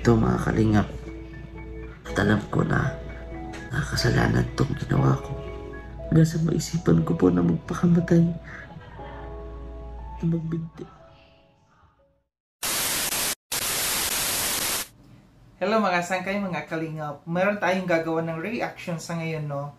Ito mga kalingap, at alam ko na nakasalanan tong ginawa ko. Hanggang sa maisipan ko po na magpakamatay, na magbinti. Hello mga sangkay, mga kalingap. Meron tayong gagawa ng reaction sa ngayon, no?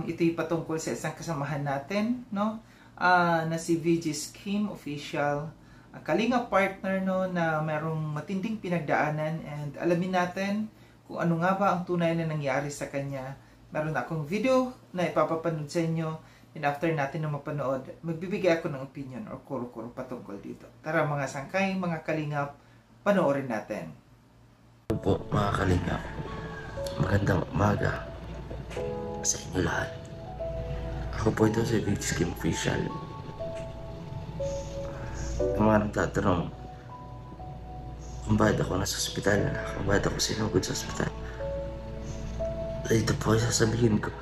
Ito'y patungkol sa isang kasamahan natin, no? Na si VG's Kim Official. Kalingap partner, no? Na merong matinding pinagdaanan, and alamin natin kung ano nga ba ang tunay na nangyari sa kanya. Meron akong video na ipapapanood sa inyo, and after natin na mapanood, magbibigay ako ng opinion or kuro-kuro patungkol dito. Tara mga sangkay, mga kalingap, panoorin natin. Po mga kalingap, magandang umaga sa inyo lahat. Ako po ito si VG's Kim Official. Ang mga nagtatanong kung bakit ako nasa ospital, kung bakit ako sinugod sa ospital, ito po ay sasabihin ko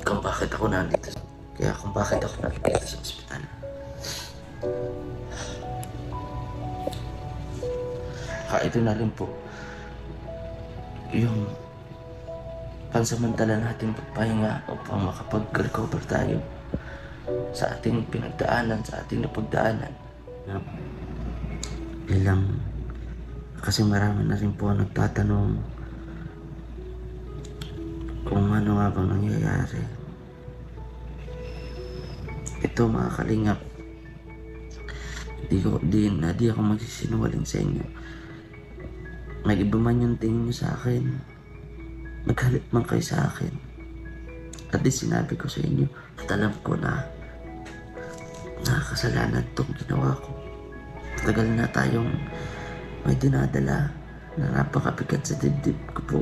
kung bakit ako nandito. Kaya kung bakit ako nandito sa ospital. Ito na rin po yung pansamantala nating pagpahinga upang makapag-recover tayo sa ating pinagdaanan, sa ating napagdaanan. Bilang kasi marami na rin po nagtatanong kung ano nga bang nangyayari. Ito mga kalingap, di ako magsisinungaling sa inyo. May iba man yung tingin nyo sa akin, naghalit man kayo sa akin, at di sinabi ko sa inyo at alam ko na nakakasalanan tong ginawa ko. Tagal na tayong may dinadala na napakabigat sa dibdib ko po,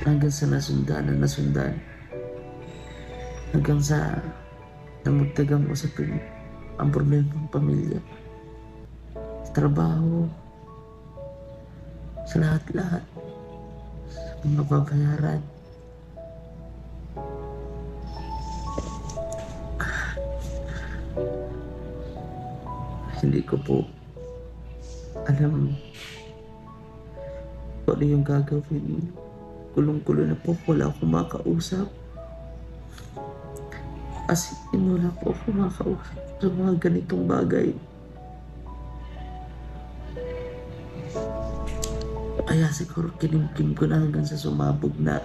hanggang sa nasundan, hanggang sa namagtagang ko sa ang problema ng pamilya, sa trabaho, sa lahat-lahat, sa mga babayaran. Hindi ko po alam kung ano yung gagawin. Kulong-kulo na po, wala akong makausap. As in, wala po akong makausap sa mga ganitong bagay. Kaya siguro kinimkim ko na hanggang sa sumabog na,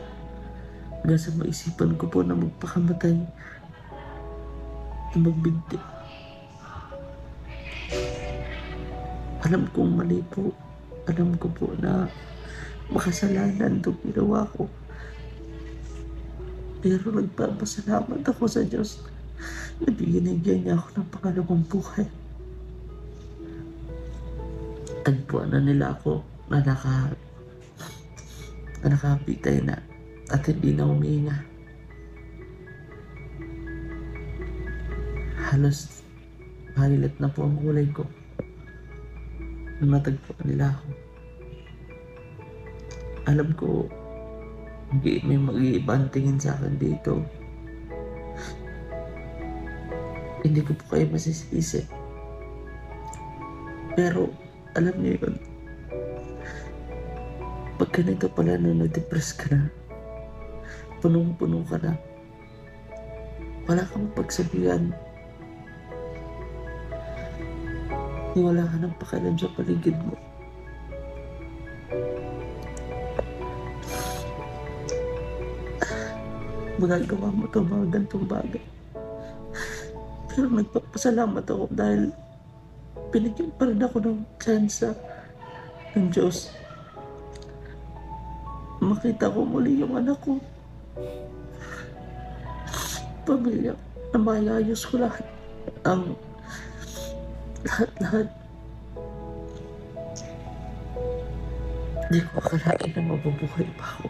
hanggang sa maisipan ko po na magpakamatay, na magbinti. Alam kong mali po. Alam ko po na makasalanan itong ginawa ko. Pero nagpapasalamat ako sa Diyos na binigyan niya ako ng pangalawang buhay. Tagpuan na nila ako na nakapitay na at hindi na humihinga. Halos violet na po ang kulay ko nung natagpuan nila ako. Alam ko may mag-iibang tingin sa akin dito. Hindi ko po kayo masisisi, pero alam niyo yun, pag ganito pala na na-depress ka na, punong-puno ka na, wala kang pagsabihan, wala ka ng pakialam sa paligid mo. Magagawa mo ito mga ganitong bagay. Pero nagpapasalamat ako dahil binigyan pa rin ako ng chance ng Diyos. Makita ko muli yung anak ko, pamilya, na mayayos ko lahat. Ang lahat. Hindi ko akalain na mabubuhay pa ako.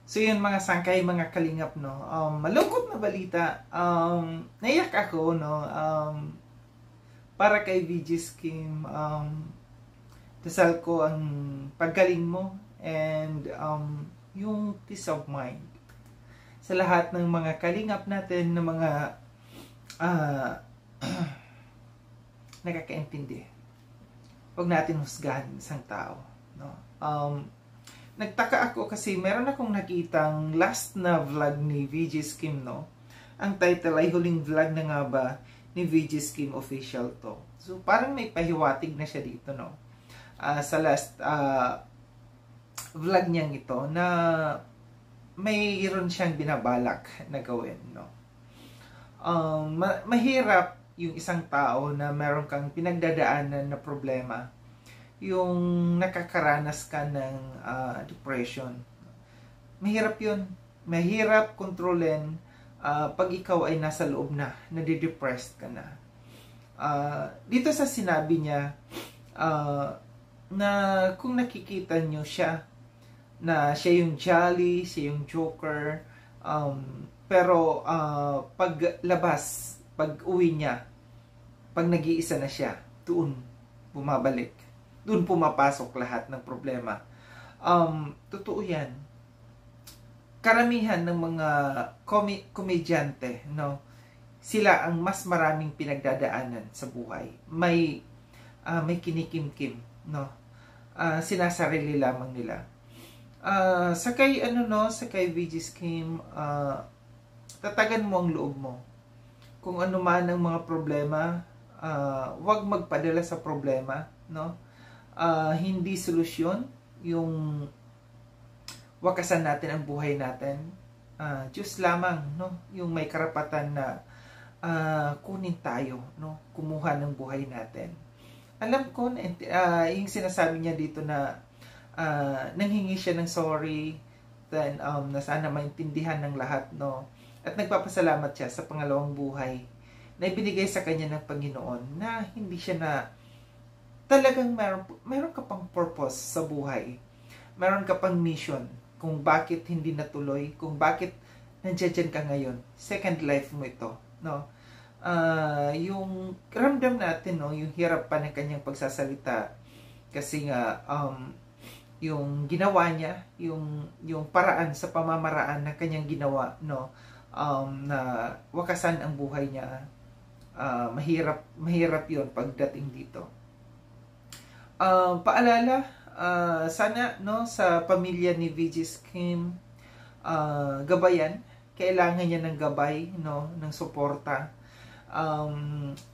So yun mga sangkay, mga kalingap, no. Malungkot na balita. Naiyak ako, no. Para kay VG's Kim, dasal ko ang paggaling mo and yung peace of mind sa lahat ng mga kalingap natin, ng mga ah, nakakaintindi. Huwag natin husgahan isang tao, no? Nagtaka ako kasi meron akong nakitang last na vlog ni VG Skim, no? Ang title ay Huling Vlog na nga ba ni VG Skim Official to. So parang may pahiwatig na siya dito, no? Sa last vlog niyang ito na mayroon siyang binabalak na gawin, no? Mahirap yung isang tao na meron kang pinagdadaanan na problema, yung nakakaranas ka ng depression. Mahirap yun. Mahirap kontrolin pag ikaw ay nasa loob na, nadidepressed ka na. Dito sa sinabi niya na kung nakikita nyo siya, na siya yung jolly, siya yung joker, pero paglabas, pag uwi niya, pag nag-iisa na siya, doon bumabalik. Doon pumapasok lahat ng problema. Totoo yan. Karamihan ng mga komedyante, no, sila ang mas maraming pinagdadaanan sa buhay. May kinikimkim, no. Sinasarili lamang nila. Sa kay VG Skim, tatagan mo ang loob mo. Kung ano man ang mga problema, wag magpadala sa problema, no? Hindi solusyon yung wakasan natin ang buhay natin. Diyos lamang, no? Yung may karapatan na kunin tayo, no? Kumuha ng buhay natin. Alam ko, yung sinasabi niya dito na nanghingi siya ng sorry, then na sana maintindihan ng lahat, no? At nagpapasalamat siya sa pangalawang buhay na ibinigay sa kanya ng Panginoon, na hindi siya na talagang meron ka pang purpose sa buhay. Meron ka pang mission kung bakit hindi natuloy, kung bakit nandiyan ka ngayon. Second life mo ito, no? Yung ramdam natin, no, yung hirap pa ng kanyang pagsasalita kasi nga yung ginawa niya, yung paraan sa pamamaraan na kanyang ginawa, no, na wakasan ang buhay niya, mahirap yun pagdating dito. Paalala, sana, no, sa pamilya ni VG Skim, gabayan, kailangan niya ng gabay, no, ng suporta.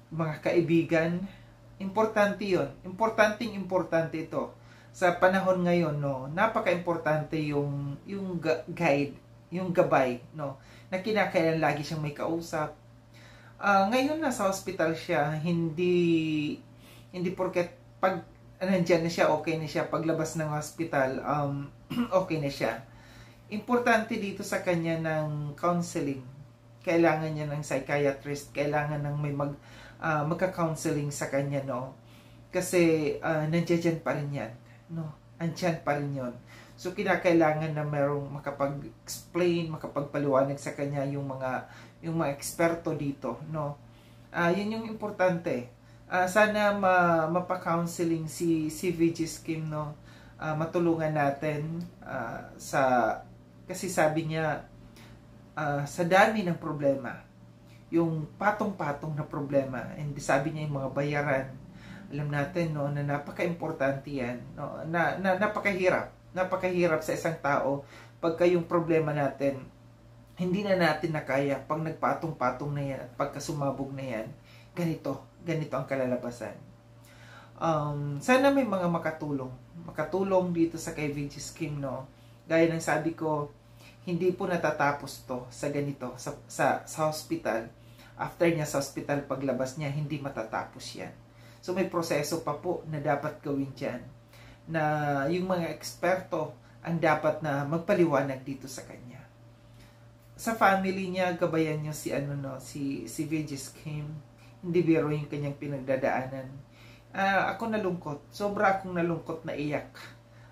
Mga kaibigan, importante yun. Importante ito. Sa panahon ngayon, no, napaka-importante yung guide, yung gabay, no, na kinakailan lagi siyang may kausap. Ngayon nasa hospital siya, hindi porket pag nandiyan na siya, okay na siya. Paglabas ng hospital, okay na siya. Importante dito sa kanya ng counseling. Kailangan niya ng psychiatrist, kailangan ng may magka-counseling sa kanya, no? Kasi nandiyan pa rin yan, no? Andyan pa rin yun. So, kinakailangan na merong makapag-explain, makapagpaliwanag sa kanya yung mga eksperto dito, no? Yun yung importante. Sana mapa-counseling si VG Skim, no? Matulungan natin kasi sabi niya, sa dami ng problema, yung patong-patong na problema, and sabi niya yung mga bayaran, alam natin, no, na napaka-importante yan, no, na napakahirap sa isang tao pagka yung problema natin hindi na natin nakaya, pag nagpatong-patong na yan at pagka sumabog na yan, ganito ang kalalabasan. Sana may mga makatulong dito sa kay VG Skim, no. Gaya ng sabi ko, hindi po natatapos to sa ganito, sa hospital. After niya sa hospital, paglabas niya, hindi matatapos yan. So may proseso pa po na dapat gawin dyan, na yung mga eksperto ang dapat na magpaliwanag dito sa kanya. Sa family niya, gabayan niyo si VG Skim. Hindi biro yung kanyang pinagdadaanan. Ako nalungkot. Sobra akong nalungkot na iyak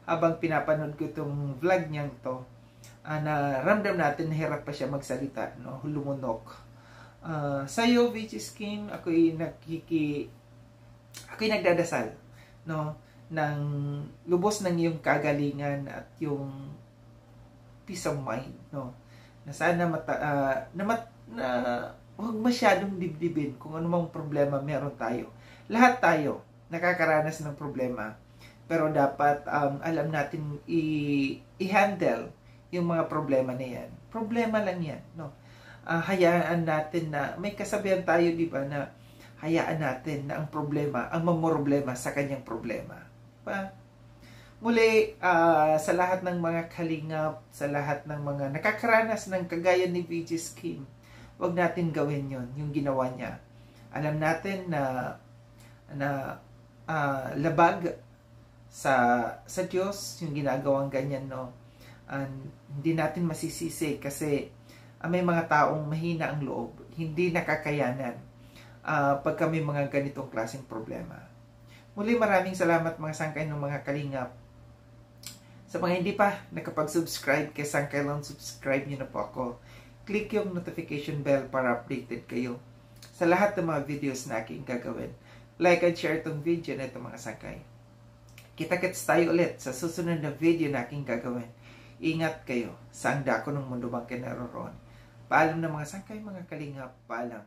habang pinapanood ko itong vlog niyang to. Na ramdam natin na hirap pa siya magsalita, no? Lumunok. Sa'yo, VG Skim, ako'y nagdadasal, no, ng lubos ng iyong kagalingan at yung peace of mind, no, na sana huwag masyadong dibdibin kung anumang problema meron tayo. Lahat tayo nakakaranas ng problema. Pero dapat alam natin i-handle yung mga problema na yan. Problema lang yan. No? Hayaan natin na, may kasabihan tayo, di ba, na hayaan natin na ang problema, ang mamroblema sa kanyang problema. Diba? Muli, sa lahat ng mga kalingap, sa lahat ng mga nakakaranas ng kagaya ni VG's Kim, huwag natin gawin yon yung ginawa niya. Alam natin na labag sa Diyos yung ginagawang ganyan, no? Hindi natin masisisi kasi may mga taong mahina ang loob, hindi nakakayanan pagka may mga ganitong klaseng problema. Muli, maraming salamat mga sangkay ng mga kalingap. Sa mga hindi pa nakapag-subscribe kay Sangkay Lon, subscribe nyo na po ako. Click yung notification bell para updated kayo sa lahat ng mga videos na aking gagawin. Like and share itong video na itong mga sangkay. Kita-kits tayo ulit sa susunod na video na aking gagawin. Ingat kayo sa ang dako ng mundo bang kinaroroon. Paalam na mga sangkay, mga kalingap. Paalam.